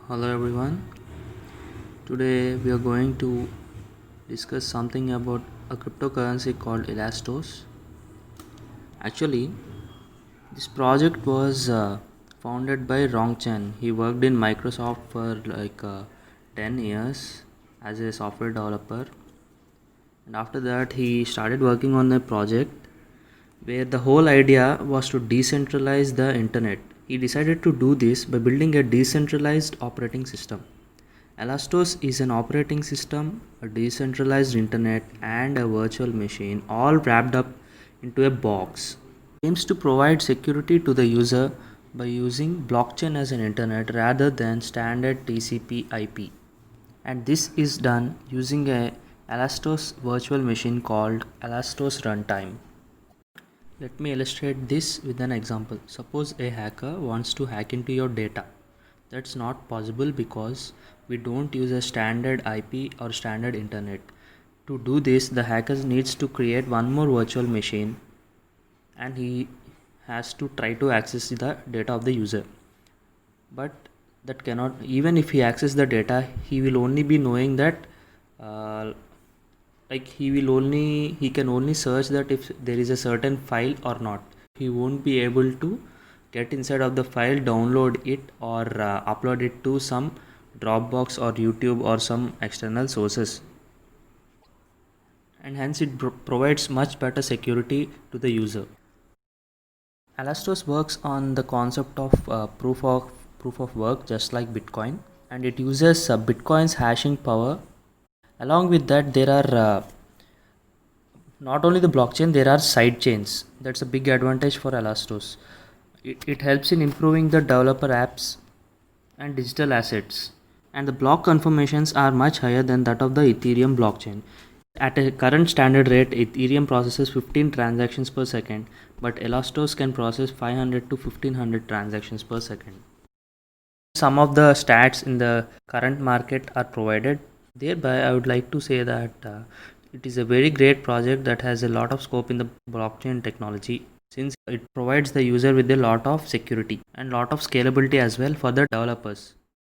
Hello everyone. Today we are going to discuss something about a cryptocurrency called Elastos. Actually, this project was founded by Rong Chen. He worked in Microsoft for 10 years as a software developer, and after that he started working on a project where the whole idea was to decentralize the internet. He decided to do this by building a decentralized operating system. Elastos is an operating system, a decentralized internet, and a virtual machine all wrapped up into a box. It aims to provide security to the user by using blockchain as an internet rather than standard TCP/IP. And this is done using a Elastos virtual machine called Elastos Runtime. Let me illustrate this with an example. Suppose a hacker wants to hack into your data. That's not possible because we don't use a standard IP or standard internet. To do this, the hacker needs to create one more virtual machine and he has to try to access the data of the user. But that cannot, even if he access the data, he will only be knowing that uh, he can only search that if there is a certain file or not. He won't be able to get inside of the file, download it, or upload it to some Dropbox or YouTube or some external sources, and hence it provides much better security to the user. Elastos works on the concept of proof of work, just like Bitcoin, and it uses Bitcoin's hashing power. Along with that, there are not only the blockchain, there are side chains. That's a big advantage for Elastos. It helps in improving the developer apps and digital assets, and the block confirmations are much higher than that of the Ethereum blockchain. At a current standard rate, Ethereum processes 15 transactions per second, but Elastos can process 500 to 1500 transactions per second. Some of the stats in the current market are provided. Thereby, I would like to say that it is a very great project that has a lot of scope in the blockchain technology, since it provides the user with a lot of security and lot of scalability as well for the developers.